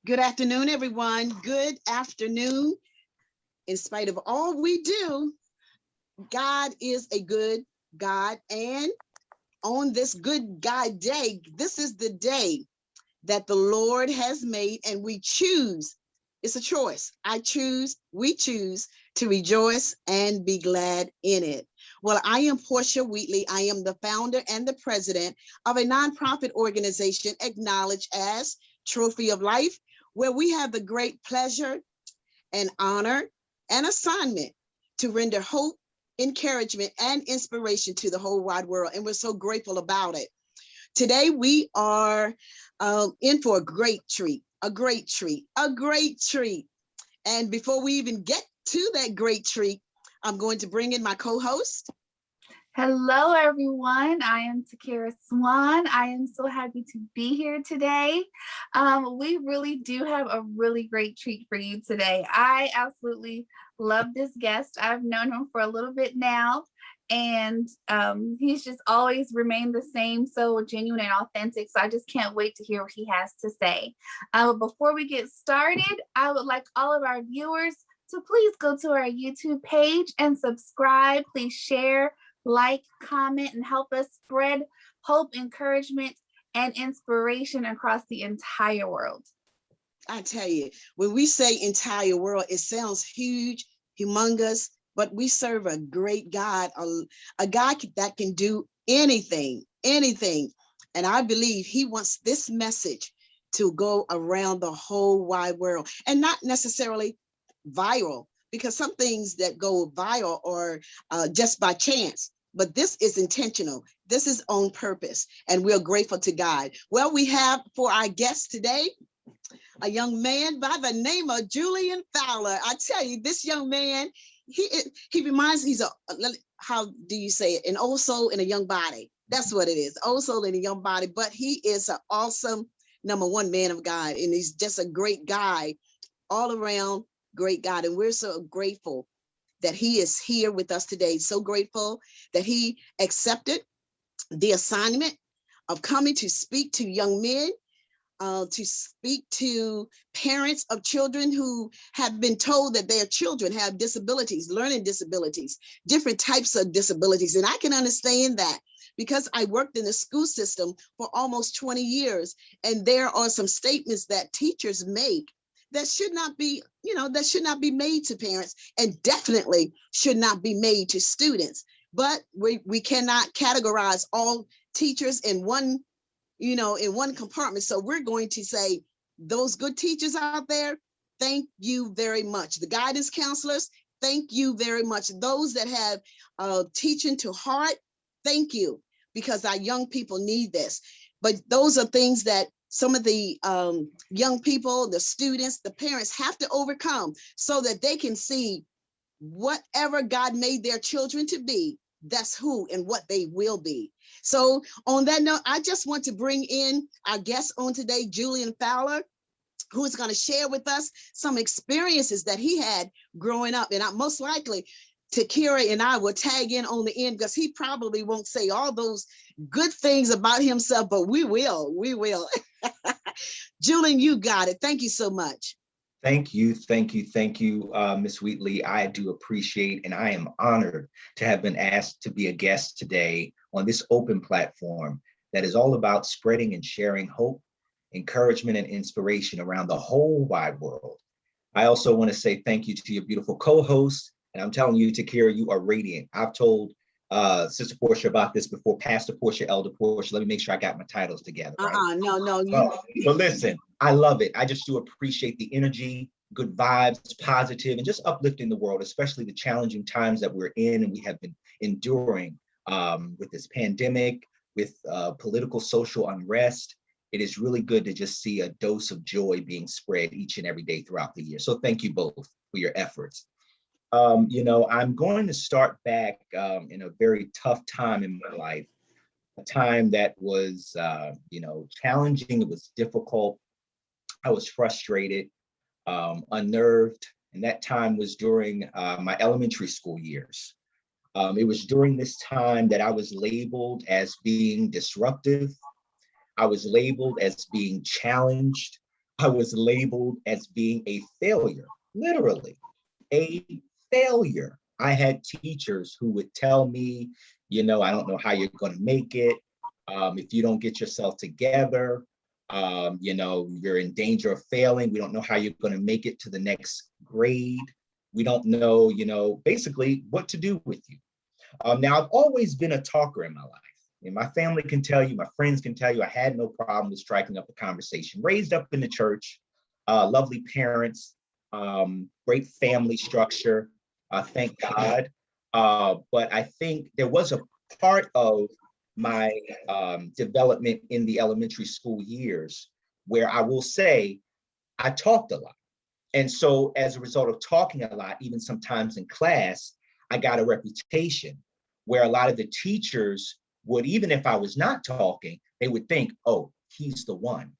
Good afternoon, everyone. Good afternoon. In spite of all we do, God is a good God. And on this good God day, this is the day that the Lord has made, and we choose. It's a choice. We choose to rejoice and be glad in it. Well, I am Portia Wheatley. I am the founder and the president of a nonprofit organization acknowledged as Trophy of Life, where we have the great pleasure and honor and assignment to render hope, encouragement, and inspiration to the whole wide world. And we're so grateful about it. Today, we are in for a great treat, a great treat, a great treat. And before we even get to that great treat, I'm going to bring in my co-host. Hello, everyone. I am Takira Swan. I am so happy to be here today. We really do have a really great treat for you today. I absolutely love this guest. I've known him for a little bit now, and he's just always remained the same, so genuine and authentic. So I just can't wait to hear what he has to say. Before we get started, I would like all of our viewers to please go to our YouTube page and subscribe. Please share, like, comment, and help us spread hope, encouragement, and inspiration across the entire world. I tell you, when we say entire world, it sounds huge, humongous, but we serve a great God, a God that can do anything. And I believe he wants this message to go around the whole wide world, and not necessarily viral, because some things that go viral are just by chance. But this is intentional. This is on purpose, and we're grateful to God. Well, we have for our guest today a young man by the name of Julian Fowler. I tell you, this young man, he reminds, how do you say it? An old soul in a young body. That's what it is, old soul in a young body. But he is an awesome, number one, man of God, and he's just a great guy, all around great God. And we're so grateful that he is here with us today. So grateful that he accepted the assignment of coming to speak to young men, to speak to parents of children who have been told that their children have disabilities, learning disabilities, different types of disabilities. And I can understand that, because I worked in the school system for almost 20 years. And there are some statements that teachers make that should not be, that should not be made to parents, and definitely should not be made to students. But we cannot categorize all teachers in one, in one compartment. So we're going to say, those good teachers out there, thank you very much. The guidance counselors, thank you very much. Those that have teaching to heart, thank you, because our young people need this. But those are things that some of the young people, the students, the parents have to overcome, so that they can see whatever God made their children to be, that's who and what they will be. So on that note, I just want to bring in our guest on today, Julian Fowler, who is going to share with us some experiences that he had growing up. And most likely, Takira and I will tag in on the end, because he probably won't say all those good things about himself, but we will. Julian, you got it. Thank you so much. Thank you, Ms. Wheatley. I do appreciate, and I am honored to have been asked to be a guest today on this open platform that is all about spreading and sharing hope, encouragement, and inspiration around the whole wide world. I also want to say thank you to your beautiful co-host, and I'm telling you, Takira, you are radiant. I've told Sister Portia about this before, Pastor Portia, Elder Portia. Let me make sure I got my titles together. Right? No. But listen, I love it. I just do appreciate the energy, good vibes, positive, and just uplifting the world, especially the challenging times that we're in and we have been enduring with this pandemic, with political, social unrest. It is really good to just see a dose of joy being spread each and every day throughout the year. So thank you both for your efforts. I'm going to start back in a very tough time in my life, a time that was, challenging. It was difficult. I was frustrated, unnerved, and that time was during my elementary school years. It was during this time that I was labeled as being disruptive. I was labeled as being challenged. I was labeled as being a failure, literally a failure. I had teachers who would tell me, I don't know how you're going to make it. If you don't get yourself together, you're in danger of failing. We don't know how you're going to make it to the next grade. We don't know, basically what to do with you. Now, I've always been a talker in my life. And my family can tell you, my friends can tell you, I had no problem with striking up a conversation. Raised up in the church, lovely parents, great family structure, thank God. But I think there was a part of my development in the elementary school years where I will say I talked a lot. And so as a result of talking a lot, even sometimes in class, I got a reputation where a lot of the teachers would, even if I was not talking, they would think, oh, he's the one.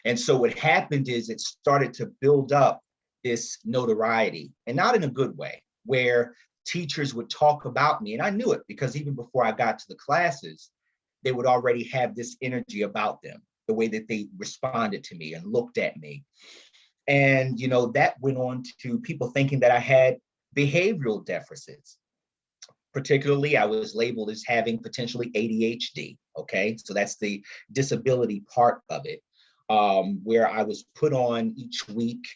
And so what happened is it started to build up this notoriety, and not in a good way, where teachers would talk about me. And I knew it because even before I got to the classes, they would already have this energy about them, the way that they responded to me and looked at me. And, that went on to people thinking that I had behavioral deficits. Particularly, I was labeled as having potentially ADHD. Okay, so that's the disability part of it, where I was put on each week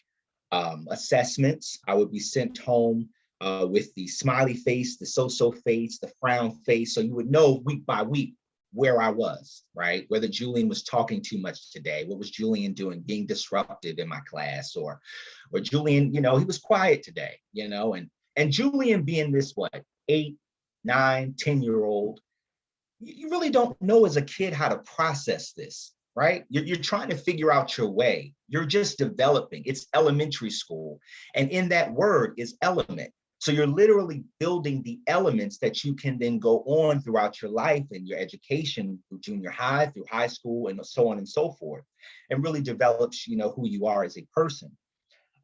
assessments. I would be sent home with the smiley face, the so-so face, the frown face. So you would know week by week where I was, right? Whether Julian was talking too much today, what was Julian doing, being disruptive in my class, or Julian, he was quiet today, and Julian being this, 8, 9, 10-year-old, you really don't know as a kid how to process this, right? You're trying to figure out your way. You're just developing. It's elementary school. And in that word is element. So you're literally building the elements that you can then go on throughout your life and your education through junior high, through high school, and so on and so forth, and really develops, who you are as a person.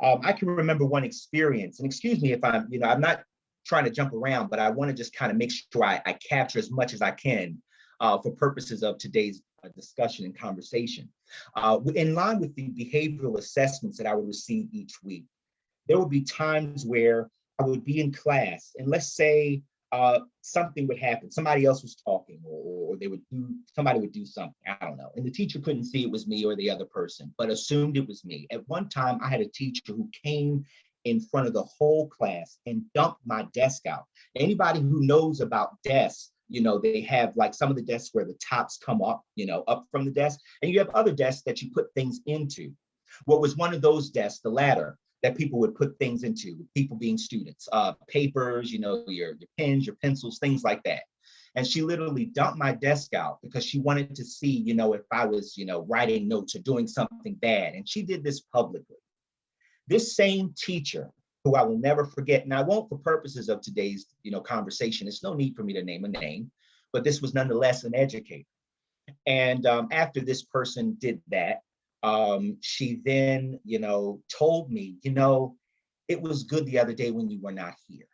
I can remember one experience, and excuse me if I'm not trying to jump around, but I want to just kind of make sure I capture as much as I can for purposes of today's discussion and conversation. In line with the behavioral assessments that I would receive each week, there would be times where I would be in class, and let's say something would happen. Somebody else was talking, or somebody would do something, I don't know. And the teacher couldn't see it was me or the other person, but assumed it was me. At one time, I had a teacher who came in front of the whole class and dumped my desk out. Anybody who knows about desks, they have like some of the desks where the tops come up, up from the desk, and you have other desks that you put things into. What was one of those desks, the ladder, that people would put things into, people being students, papers, your pens, your pencils, things like that. And she literally dumped my desk out because she wanted to see, if I was, writing notes or doing something bad. And she did this publicly. This same teacher, who I will never forget, and I won't for purposes of today's, conversation, it's no need for me to name a name, but this was nonetheless an educator. And after this person did that, she then, told me, it was good the other day when you were not here.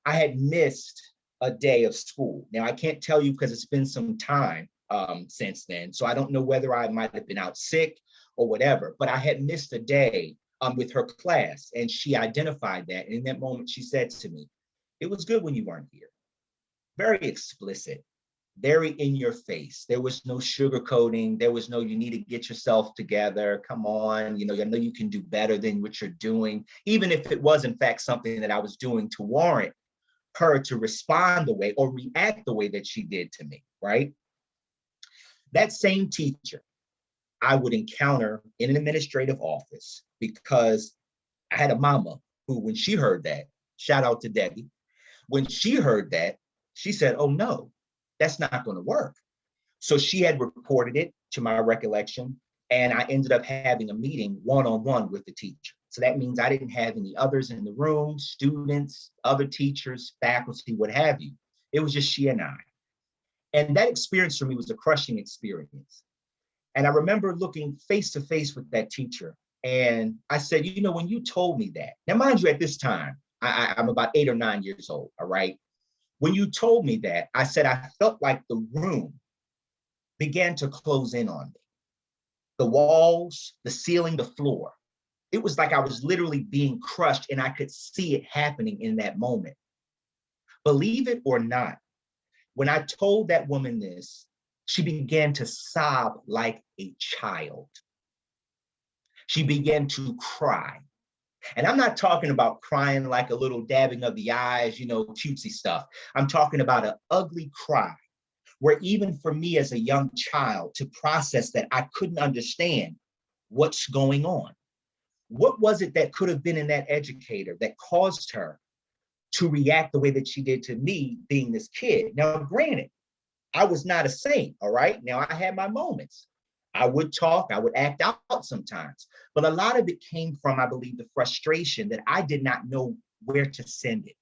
I had missed a day of school. Now, I can't tell you because it's been some time since then. So I don't know whether I might have been out sick or whatever, but I had missed a day with her class, and she identified that. And in that moment, she said to me, it was good when you weren't here. Very explicit, very in your face. There was no sugarcoating. There was no, you need to get yourself together. Come on, I know you can do better than what you're doing, even if it was in fact something that I was doing to warrant her to respond the way or react the way that she did to me, right? That same teacher I would encounter in an administrative office because I had a mama who, when she heard that, shout out to Debbie, when she heard that, she said, oh no, that's not going to work. So she had reported it to my recollection, and I ended up having a meeting one-on-one with the teacher. So that means I didn't have any others in the room, students, other teachers, faculty, what have you. It was just she and I. And that experience for me was a crushing experience. And I remember looking face to face with that teacher. And I said, when you told me that, now mind you, at this time, I'm about 8 or 9 years old, all right? When you told me that, I said, I felt like the room began to close in on me. the walls, the ceiling, the floor. It was like I was literally being crushed, and I could see it happening in that moment. Believe it or not, when I told that woman this, she began to sob like a child. She began to cry. And I'm not talking about crying like a little dabbing of the eyes, cutesy stuff. I'm talking about an ugly cry where even for me as a young child to process that, I couldn't understand what's going on. What was it that could have been in that educator that caused her to react the way that she did to me being this kid? Now, granted, I was not a saint, all right? Now, I had my moments. I would talk, I would act out sometimes, but a lot of it came from, I believe, the frustration that I did not know where to send it.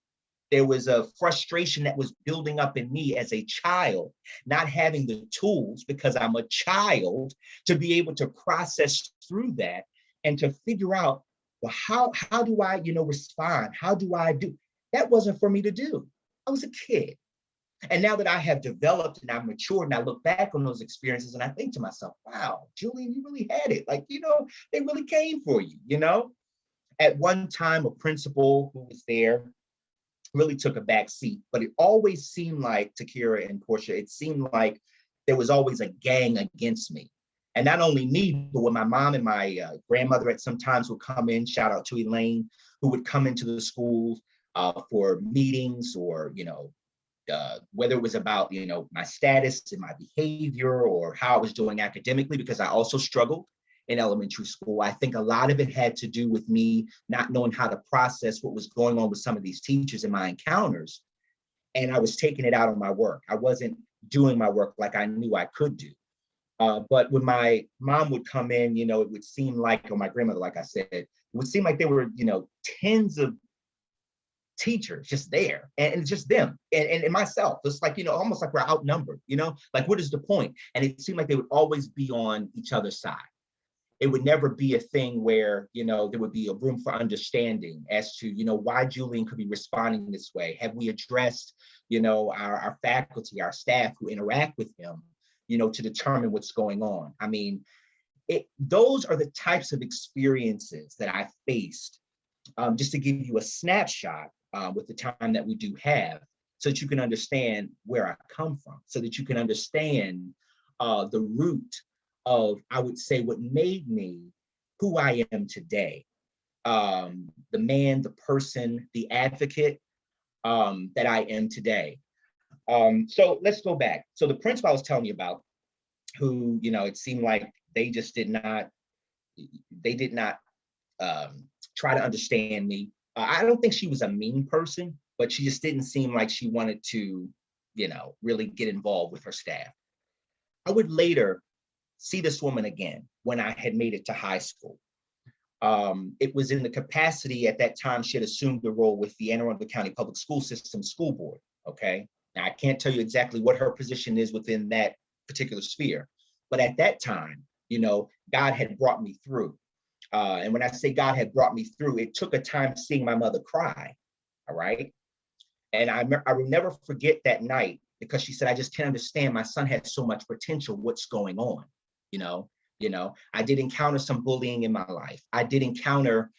There was a frustration that was building up in me as a child, not having the tools because I'm a child to be able to process through that and to figure out, well, how do I, respond? How do I do? That wasn't for me to do. I was a kid. And now that I have developed and I've matured and I look back on those experiences and I think to myself, wow, Julian, you really had it. Like, they really came for you, At one time, a principal who was there really took a back seat, but it always seemed like, Takira and Portia, it seemed like there was always a gang against me. And not only me, but when my mom and my grandmother at some times would come in, shout out to Elaine, who would come into the schools for meetings or, whether it was about, my status and my behavior or how I was doing academically, because I also struggled in elementary school. I think a lot of it had to do with me not knowing how to process what was going on with some of these teachers in my encounters. And I was taking it out on my work. I wasn't doing my work like I knew I could do. But when my mom would come in, it would seem like, or my grandmother, like I said, it would seem like there were, tens of teachers just there, and it's just them and myself. It's like, almost like we're outnumbered, like what is the point? And it seemed like they would always be on each other's side. It would never be a thing where, there would be a room for understanding as to, why Julian could be responding this way. Have we addressed, our faculty, our staff who interact with him, to determine what's going on? I mean, those are the types of experiences that I faced. Just to give you a snapshot with the time that we do have, so that you can understand where I come from, so that you can understand the root of, I would say, what made me who I am today. The man, the person, the advocate that I am today. So let's go back. So the principal I was telling you about, who, it seemed like they did not try to understand me. I don't think she was a mean person, but she just didn't seem like she wanted to, really get involved with her staff. I would later see this woman again when I had made it to high school. It was in the capacity at that time, she had assumed the role with the Anne Arundel County Public School System School Board, okay? Now, I can't tell you exactly what her position is within that particular sphere, but at that time, God had brought me through. And when I say God had brought me through, it took a time seeing my mother cry, all right? And I will never forget that night, because she said, I just can't understand. My son had so much potential. What's going on? I did encounter some bullying in my life. I did encounter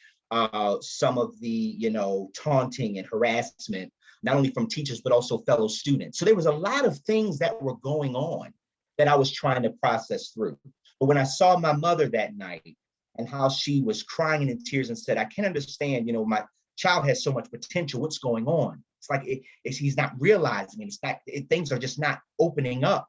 some of the, taunting and harassment, not only from teachers, but also fellow students. So there was a lot of things that were going on that I was trying to process through. But when I saw my mother that night and how she was crying and in tears and said, I can't understand, my child has so much potential. What's going on? It's like he's not realizing it. Things are just not opening up.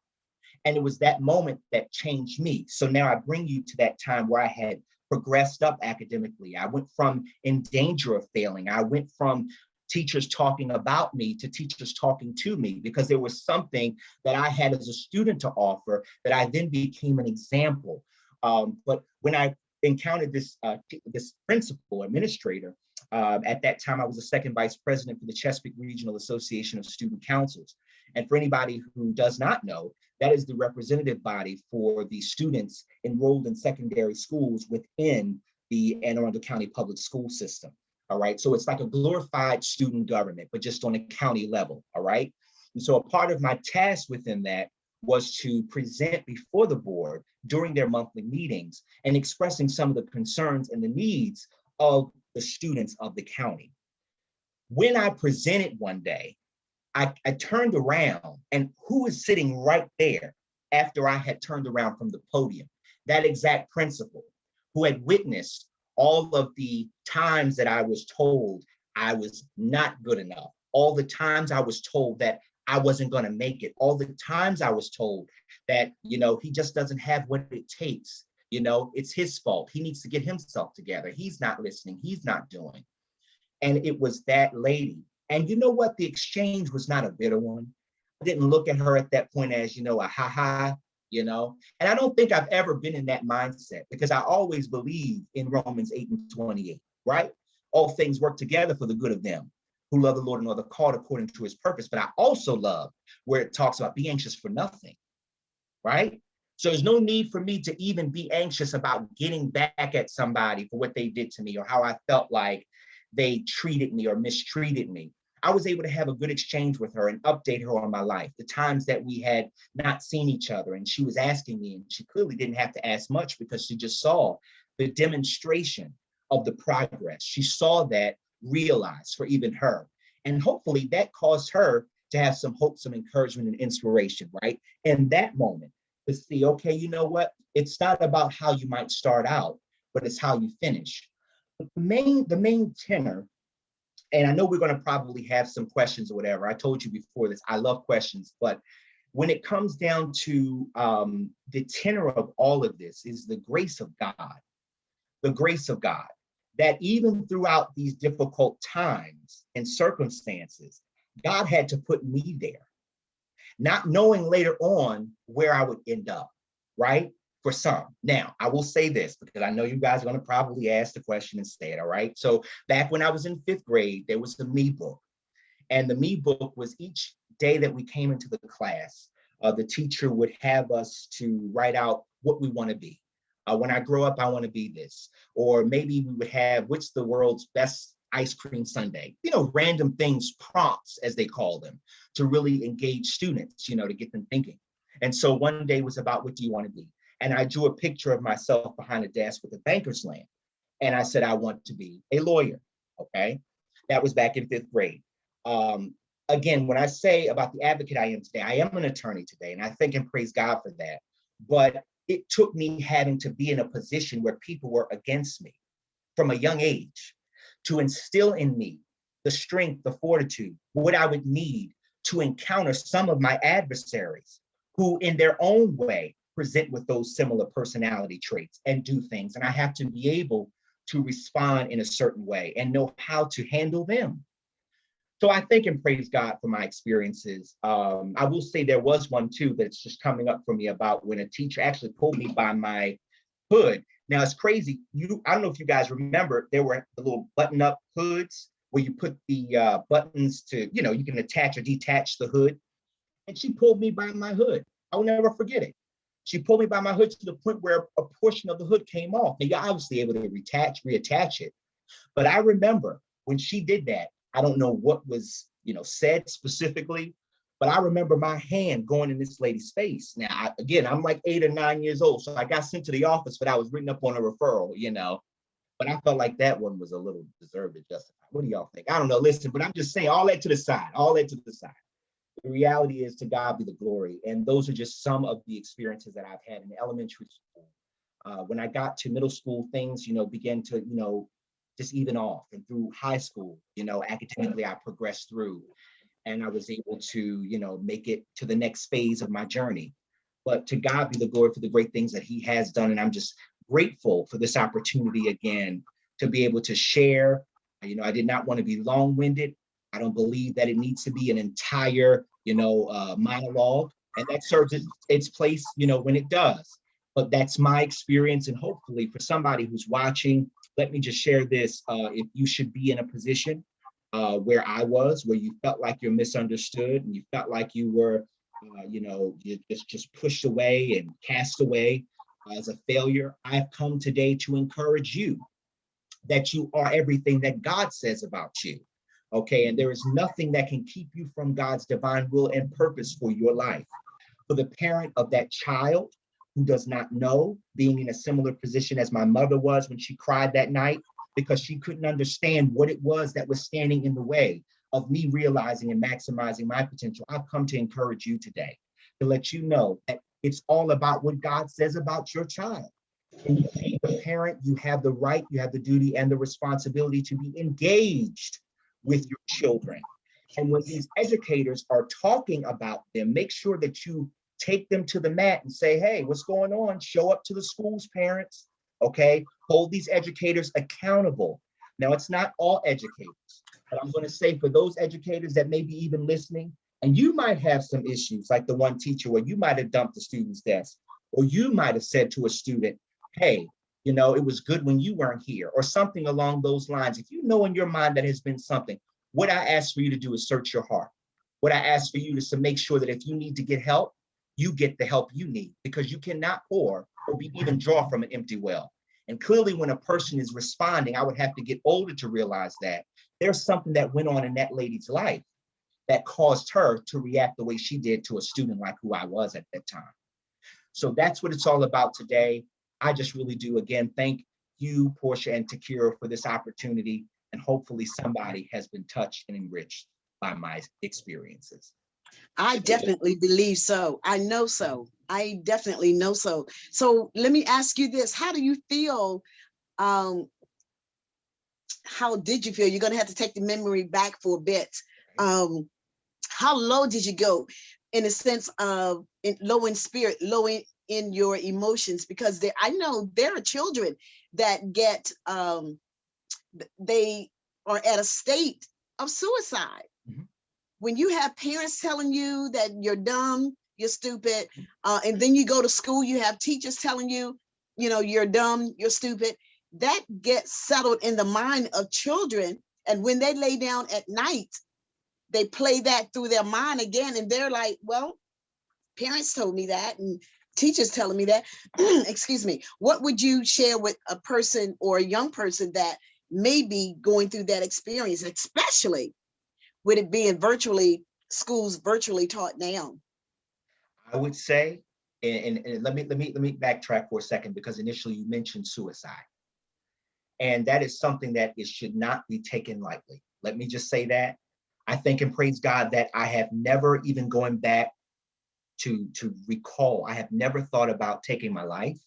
And it was that moment that changed me. So now I bring you to that time where I had progressed up academically. I went from in danger of failing. I went from teachers talking about me to teachers talking to me, because there was something that I had as a student to offer that I then became an example. But when I encountered this principal administrator, at that time, I was the second vice president for the Chesapeake Regional Association of Student Councils. And for anybody who does not know, that is the representative body for the students enrolled in secondary schools within the Anne Arundel County Public School System. All right. So it's like a glorified student government, but just on a county level. All right. And so a part of my task within that was to present before the board during their monthly meetings and expressing some of the concerns and the needs of the students of the county. When I presented one day, I turned around, and who is sitting right there after I had turned around from the podium? That exact principal who had witnessed all of the times that I was told I was not good enough, all the times I was told that I wasn't going to make it, all the times I was told that, he just doesn't have what it takes. It's his fault. He needs to get himself together. He's not listening. He's not doing. And it was that lady. And you know what? The exchange was not a bitter one. I didn't look at her at that point as, a ha-ha, and I don't think I've ever been in that mindset, because I always believe in Romans 8:28, right? All things work together for the good of them who love the Lord and are the called according to his purpose. But I also love where it talks about be anxious for nothing, right? So there's no need for me to even be anxious about getting back at somebody for what they did to me or how I felt like they treated me or mistreated me. I was able to have a good exchange with her and update her on my life, the times that we had not seen each other. And she was asking me, and she clearly didn't have to ask much because she just saw the demonstration of the progress. She saw that realized for even her. And hopefully that caused her to have some hope, some encouragement and inspiration, right? In that moment, to see, okay, you know what? It's not about how you might start out, but it's how you finish. But the main tenor, and I know we're going to probably have some questions or whatever. I told you before this, I love questions, but when it comes down to the tenor of all of this is the grace of God, that even throughout these difficult times and circumstances, God had to put me there, not knowing later on where I would end up, right? For some. Now, I will say this because I know you guys are going to probably ask the question instead, all right? So back when I was in 5th grade, there was the Me book. And the Me book was each day that we came into the class, the teacher would have us to write out what we want to be. When I grow up, I want to be this. Or maybe we would have, what's the world's best ice cream sundae? Random things, prompts, as they call them, to really engage students, to get them thinking. And so one day was about, what do you want to be? And I drew a picture of myself behind a desk with a banker's lamp. And I said, I want to be a lawyer, okay? That was back in 5th grade. Again, when I say about the advocate I am today, I am an attorney today, and I thank and praise God for that. But it took me having to be in a position where people were against me from a young age to instill in me the strength, the fortitude, what I would need to encounter some of my adversaries who in their own way present with those similar personality traits and do things. And I have to be able to respond in a certain way and know how to handle them. So I thank and praise God for my experiences. I will say there was one too that's just coming up for me about when a teacher actually pulled me by my hood. Now it's crazy. I don't know if you guys remember, there were the little button-up hoods where you put the buttons to, you can attach or detach the hood. And she pulled me by my hood. I will never forget it. She pulled me by my hood to the point where a portion of the hood came off. Now, you're obviously able to reattach it. But I remember when she did that, I don't know what was, said specifically, but I remember my hand going in this lady's face. Now, I'm like 8 or 9 years old, so I got sent to the office, but I was written up on a referral, But I felt like that one was a little deserved and justified. What do y'all think? I don't know. Listen, but I'm just saying, all that to the side. The reality is, to God be the glory. And those are just some of the experiences that I've had in elementary school. When I got to middle school, things, began to, just even off. And through high school, academically, I progressed through and I was able to, make it to the next phase of my journey. But to God be the glory for the great things that he has done. And I'm just grateful for this opportunity again, to be able to share. I did not want to be long-winded. I don't believe that it needs to be an entire, monologue, and that serves its place, when it does. But that's my experience, and hopefully for somebody who's watching, let me just share this. If you should be in a position where I was, where you felt like you're misunderstood and you felt like you were, you just pushed away and cast away as a failure, I've come today to encourage you that you are everything that God says about you. Okay, and there is nothing that can keep you from God's divine will and purpose for your life. For the parent of that child who does not know, being in a similar position as my mother was when she cried that night, because she couldn't understand what it was that was standing in the way of me realizing and maximizing my potential, I've come to encourage you today to let you know that it's all about what God says about your child. And being a parent, you have the right, you have the duty and the responsibility to be engaged with your children. And when these educators are talking about them, make sure that you take them to the mat and say, hey, what's going on? Show up to the schools, parents, okay? Hold these educators accountable. Now, it's not all educators, but I'm going to say for those educators that may be even listening, and you might have some issues like the one teacher where you might have dumped the student's desk, or you might have said to a student, hey, you know, it was good when you weren't here, or something along those lines. If you know in your mind that has been something, what I ask for you to do is search your heart. What I ask for you is to make sure that if you need to get help, you get the help you need, because you cannot pour or even draw from an empty well. And clearly when a person is responding, I would have to get older to realize that there's something that went on in that lady's life that caused her to react the way she did to a student like who I was at that time. So that's what it's all about today. I just really do, again, thank you, Portia and Takira, for this opportunity. And hopefully somebody has been touched and enriched by my experiences. I definitely believe so. I know so. I definitely know so. So let me ask you this. How do you feel? How did you feel? You're going to have to take the memory back for a bit. How low did you go in a sense of low in spirit, low in your emotions? Because I know there are children that get, they are at a state of suicide. Mhm. When you have parents telling you that you're dumb, you're stupid, and then you go to school, you have teachers telling you, you know, you're dumb, you're stupid, that gets settled in the mind of children. And when they lay down at night, they play that through their mind again. And they're like, well, parents told me that, and teachers telling me that. Excuse me. What would you share with a person or a young person that may be going through that experience, especially with it being schools virtually taught now? I would say, and let me backtrack for a second, because initially you mentioned suicide. And that is something that it should not be taken lightly. Let me just say that. I thank and praise God that I have never, even going back to recall, I have never thought about taking my life.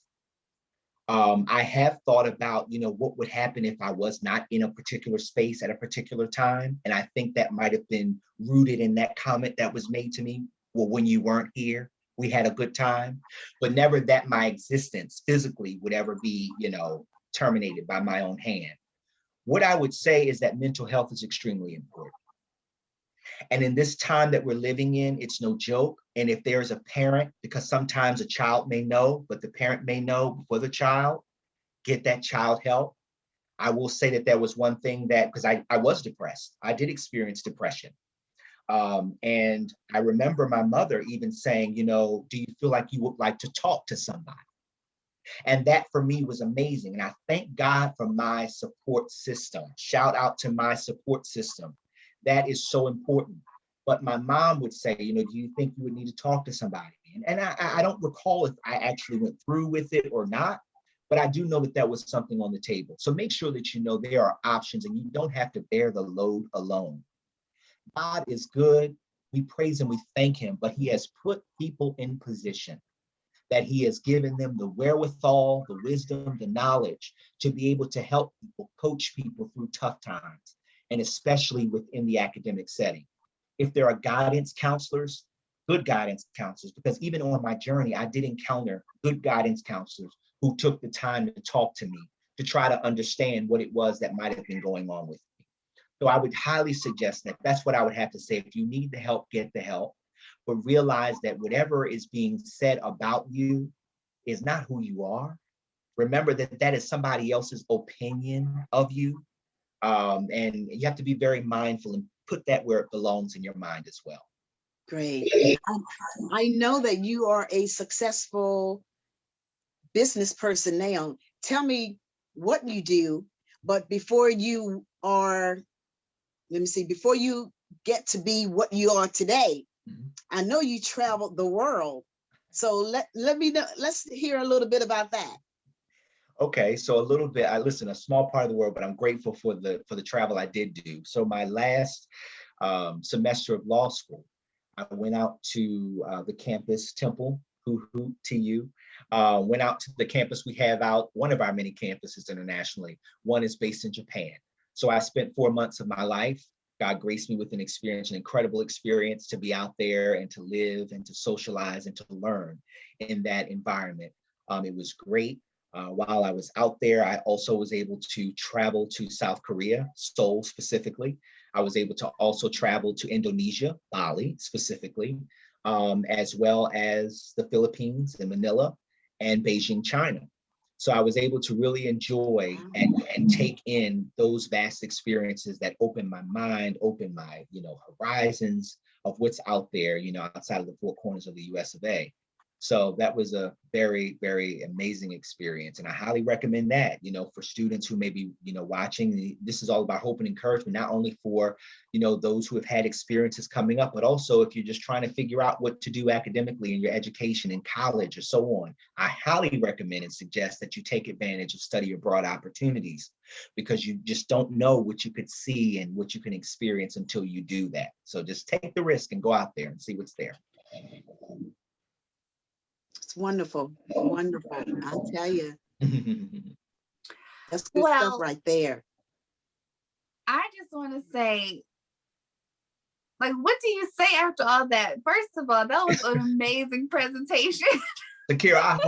I have thought about, you know, what would happen if I was not in a particular space at a particular time. And I think that might have been rooted in that comment that was made to me. Well, when you weren't here, we had a good time, but never that my existence physically would ever be, you know, terminated by my own hand. What I would say is that mental health is extremely important. And in this time that we're living in, it's no joke. And if there's a parent, because sometimes a child may know, but the parent may know before the child, get that child help. I will say that there was one thing that, because I was depressed, I did experience depression. And I remember my mother even saying, you know, do you feel like you would like to talk to somebody? And that for me was amazing. And I thank God for my support system. Shout out to my support system. That is so important. But my mom would say, you know, do you think you would need to talk to somebody? And I don't recall if I actually went through with it or not, but I do know that that was something on the table. So make sure that you know there are options and you don't have to bear the load alone. God is good. We praise and we thank him, but he has put people in position, that he has given them the wherewithal, the wisdom, the knowledge to be able to help people, coach people through tough times, and especially within the academic setting. If there are guidance counselors, good guidance counselors, because even on my journey, I did encounter good guidance counselors who took the time to talk to me, to try to understand what it was that might have been going on with me. So I would highly suggest that. That's what I would have to say. If you need the help, get the help. But realize that whatever is being said about you is not who you are. Remember that that is somebody else's opinion of you. And you have to be very mindful and put that where it belongs in your mind as well. Great. I know that you are a successful business person now. Tell me what you do, but before you are, let me see, before you get to be what you are today, I know you traveled the world. So let me know. Let's hear a little bit about that. Okay, so a little bit. I listen a small part of the world, but I'm grateful for the travel I did do. So my last semester of law school, I went out to the campus Temple, TU. Went out to the campus we have out. One of our many campuses internationally. One is based in Japan. So I spent 4 months of my life. God graced me with an experience, an incredible experience to be out there and to live and to socialize and to learn in that environment. It was great. While I was out there, I also was able to travel to South Korea, Seoul specifically. I was able to also travel to Indonesia, Bali specifically, as well as the Philippines and Manila and Beijing, China. So I was able to really enjoy and take in those vast experiences that opened my mind, opened my, horizons of what's out there, outside of the four corners of the US of A. So that was a very, very amazing experience. And I highly recommend that, for students who may be, watching. This is all about hope and encouragement, not only for, those who have had experiences coming up, but also if you're just trying to figure out what to do academically in your education in college or so on. I highly recommend and suggest that you take advantage of study abroad opportunities, because you just don't know what you could see and what you can experience until you do that. So just take the risk and go out there and see what's there. It's wonderful. Wonderful. I'll tell you. That's good stuff right there. I just want to say, what do you say after all that? First of all, that was an amazing presentation. Takira,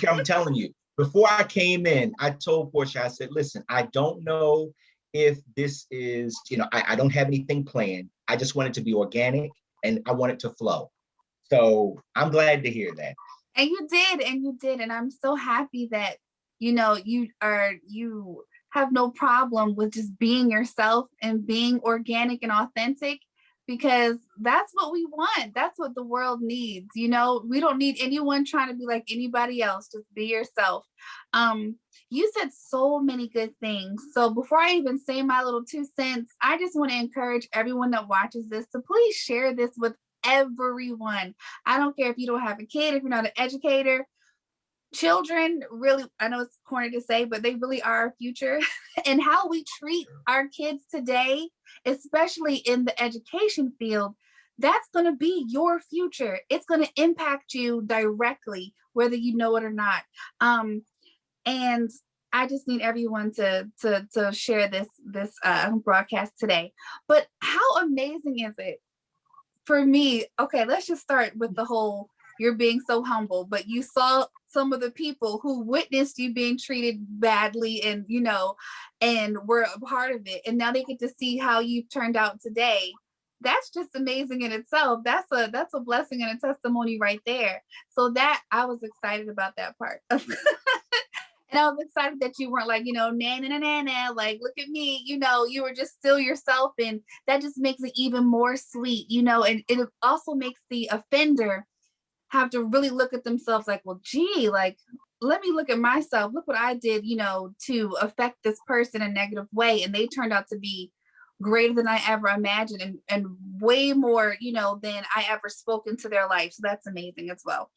I'm telling you, before I came in, I told Portia, I said, listen, I don't know if this is, I don't have anything planned. I just want it to be organic and I want it to flow. So I'm glad to hear that. And you did. And I'm so happy that, you have no problem with just being yourself and being organic and authentic, because that's what we want. That's what the world needs. We don't need anyone trying to be like anybody else. Just be yourself. You said so many good things. So before I even say my little 2 cents, I just want to encourage everyone that watches this to please share this with everyone. I don't care if you don't have a kid, if you're not an educator. Children really, I know it's corny to say, but they really are our future. And how we treat our kids today, especially in the education field, that's going to be your future. It's going to impact you directly, whether you know it or not. And I just need everyone to share this broadcast today. But how amazing is it for me? Okay, let's just start with the whole, you're being so humble, but you saw some of the people who witnessed you being treated badly and, and were a part of it. And now they get to see how you've turned out today. That's just amazing in itself. That's a blessing and a testimony right there. So that, I was excited about that part. And I was excited that you weren't like, na, like, look at me, you were just still yourself. And that just makes it even more sweet, and it also makes the offender have to really look at themselves like, well, gee, like, let me look at myself. Look what I did, to affect this person in a negative way. And they turned out to be greater than I ever imagined, and way more, than I ever spoke into their life. So that's amazing as well.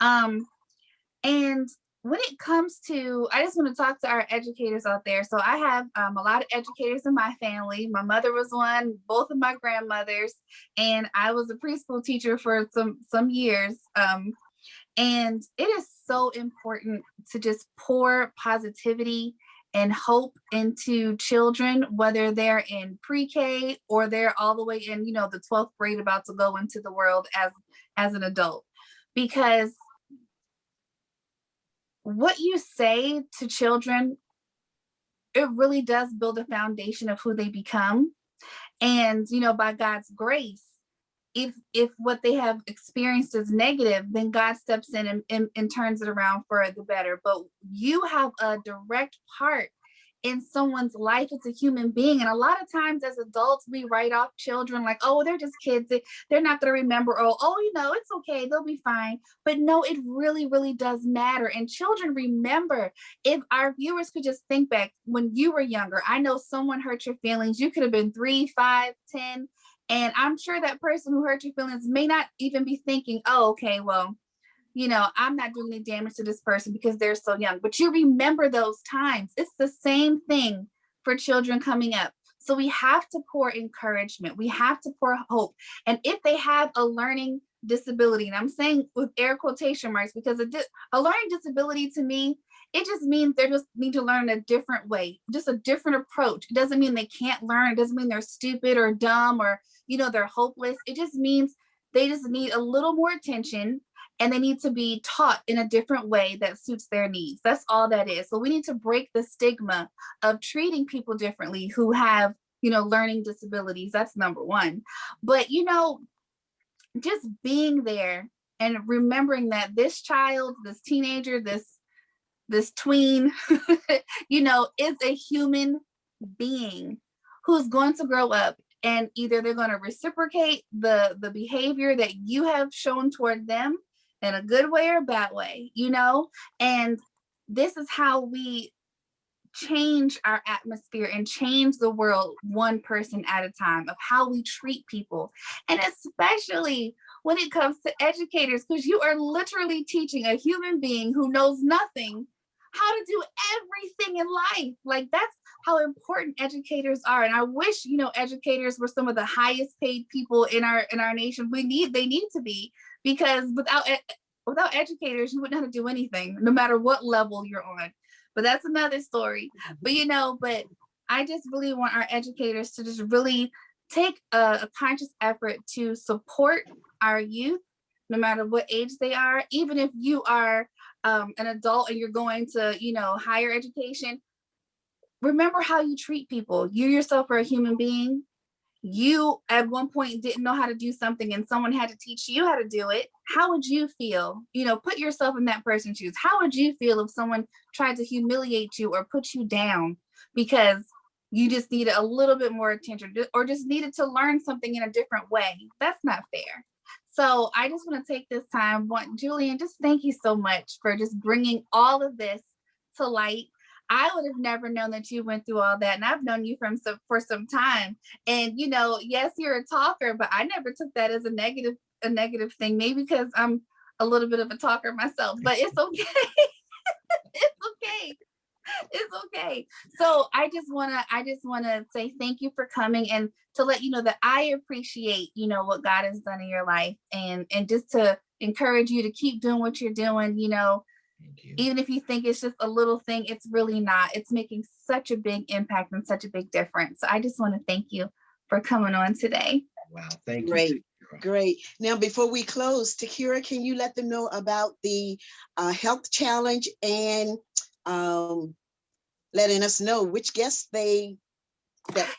And when it comes to, I just want to talk to our educators out there. So I have a lot of educators in my family. My mother was one, both of my grandmothers, and I was a preschool teacher for some years. And it is so important to just pour positivity and hope into children, whether they're in pre-K or they're all the way in, the 12th grade, about to go into the world as an adult. Because what you say to children, it really does build a foundation of who they become. And, by God's grace, if what they have experienced is negative, then God steps in and turns it around for the better. But you have a direct part in someone's life. It's a human being. And a lot of times as adults, we write off children like, oh, they're just kids. They're not going to remember. It's okay. They'll be fine. But no, it really, really does matter. And children remember. If our viewers could just think back when you were younger, I know someone hurt your feelings. You could have been 3, 5, 10. And I'm sure that person who hurt your feelings may not even be thinking, oh, okay, well, I'm not doing any damage to this person because they're so young. But you remember those times. It's the same thing for children coming up. So we have to pour encouragement. We have to pour hope. And if they have a learning disability, and I'm saying with air quotation marks, because a learning disability to me, it just means they just need to learn a different way, just a different approach. It doesn't mean they can't learn. It doesn't mean they're stupid or dumb or, they're hopeless. It just means they just need a little more attention, and they need to be taught in a different way that suits their needs. That's all that is. So we need to break the stigma of treating people differently who have, learning disabilities. That's number one. But, just being there and remembering that this child, this teenager, this tween, is a human being who's going to grow up, and either they're going to reciprocate the behavior that you have shown toward them in a good way or a bad way, and this is how we change our atmosphere and change the world one person at a time, of how we treat people. And especially when it comes to educators, because you are literally teaching a human being who knows nothing how to do everything in life. Like, that's how important educators are. And I wish, educators were some of the highest paid people in our nation. They need to be, because without educators, you wouldn't know how to do anything, no matter what level you're on. But that's another story. But but I just really want our educators to just really take a conscious effort to support our youth, no matter what age they are. Even if you are an adult and you're going to, higher education, remember how you treat people. You yourself are a human being. You at one point didn't know how to do something and someone had to teach you how to do it. How would you feel? Put yourself in that person's shoes. How would you feel if someone tried to humiliate you or put you down because you just needed a little bit more attention, or just needed to learn something in a different way? That's not fair. So I just want to take this time, Julian, just thank you so much for just bringing all of this to light. I would have never known that you went through all that. And I've known you for some time. And, yes, you're a talker, but I never took that as a negative thing. Maybe because I'm a little bit of a talker myself, but it's okay. It's okay. It's okay. So I just want to say thank you for coming, and to let you know that I appreciate, what God has done in your life, and just to encourage you to keep doing what you're doing, Thank you. even if you think it's just a little thing, it's really not. It's making such a big impact and such a big difference. So I just want to thank you for coming on today. Wow, thank you. Great. Great. Now, before we close, Takira, can you let them know about the health challenge, and letting us know which guests that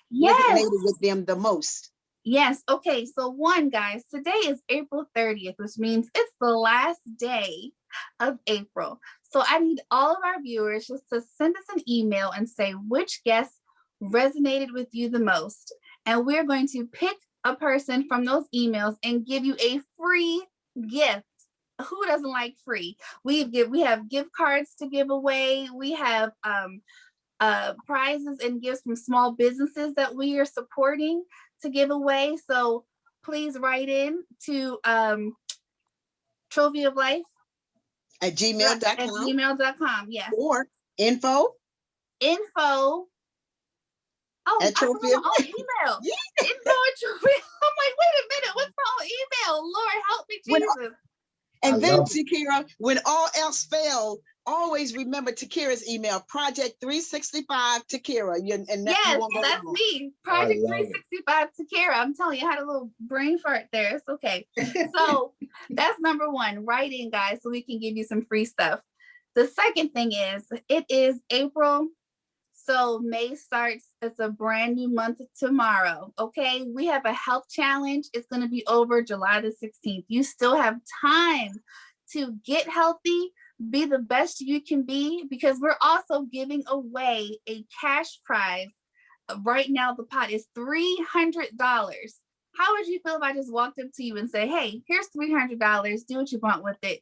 Yes. resonated with them the most? Yes. Okay. So guys, today is April 30th, which means it's the last day of April. So I need all of our viewers just to send us an email and say which guest resonated with you the most. And we're going to pick a person from those emails and give you a free gift. Who doesn't like free? We have gift cards to give away. We have prizes and gifts from small businesses that we are supporting to give away. So please write in to Trophy of Life at gmail.com. Yes. Or info. Oh, at Trophy of Life. Email. Yeah. Info at Trophy. I'm like, wait a minute, what's wrong with email? Lord, help me, Jesus. And then, Takira, when all else failed, always remember Takira's email, Project365 Takira. Yes, that's me. Project 365 Takira. I'm telling you, I had a little brain fart there. It's okay. So that's number one. Write in, guys, so we can give you some free stuff. The second thing is, it is April. So May starts. It's a brand new month tomorrow. Okay. We have a health challenge. It's going to be over July the 16th. You still have time to get healthy, be the best you can be, because we're also giving away a cash prize. Right now, the pot is $300. How would you feel if I just walked up to you and say, hey, here's $300. Do what you want with it.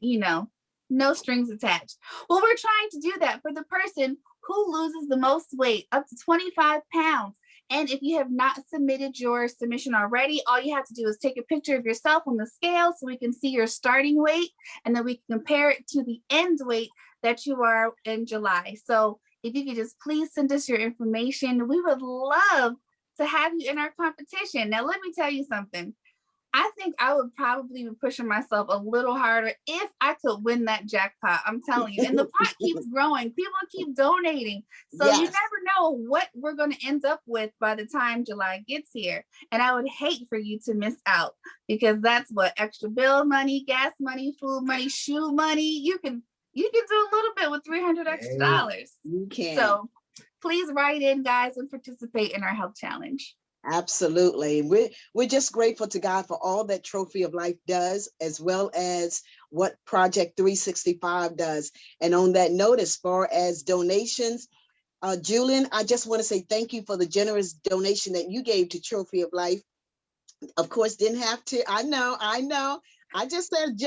No strings attached. Well, we're trying to do that for the person who loses the most weight, up to 25 pounds. And if you have not submitted your submission already, all you have to do is take a picture of yourself on the scale so we can see your starting weight, and then we can compare it to the end weight that you are in July. So if you could just please send us your information, we would love to have you in our competition. Now, let me tell you something. I think I would probably be pushing myself a little harder if I could win that jackpot. I'm telling you. And the pot keeps growing. People keep donating. So you Yes. never know what we're going to end up with by the time July gets here. And I would hate for you to miss out, because that's what extra bill money, gas money, food money, shoe money. You can do a little bit with $300 extra. You can. So please write in, guys, and participate in our health challenge. Absolutely. We're just grateful to God for all that Trophy of Life does, as well as what Project 365 does. And on that note, as far as donations, Julian, I just want to say thank you for the generous donation that you gave to Trophy of Life. Of course, didn't have to. I know. I just said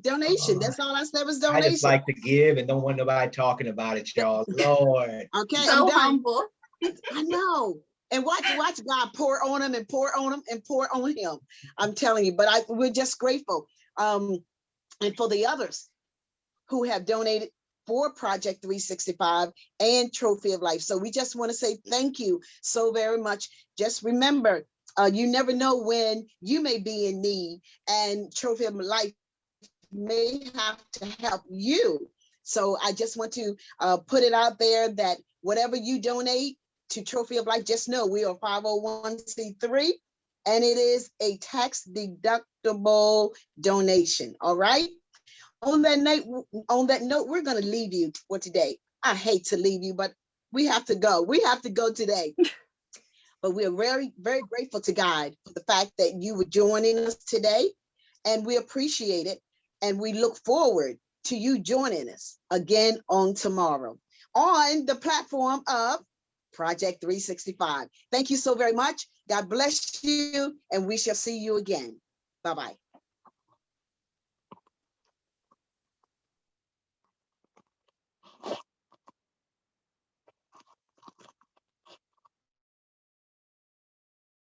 donation. That's all I said was donation. I just like to give and don't want nobody talking about it, y'all. Lord. Okay, so I'm done. humble. I know. And watch God pour on him and pour on him and pour on him. I'm telling you, but we're just grateful. And for the others who have donated for Project 365 and Trophy of Life. So we just want to say thank you so very much. Just remember, you never know when you may be in need, and Trophy of Life may have to help you. So I just want to put it out there that whatever you donate to Trophy of Life, just know we are 501c3, and it is a tax deductible donation. All right. On that note, we're going to leave you for today. I hate to leave you, but we have to go. We have to go today. But we are very, very grateful to God for the fact that you were joining us today, and we appreciate it. And we look forward to you joining us again on tomorrow on the platform of Project 365. Thank you so very much. God bless you, and we shall see you again. Bye-bye.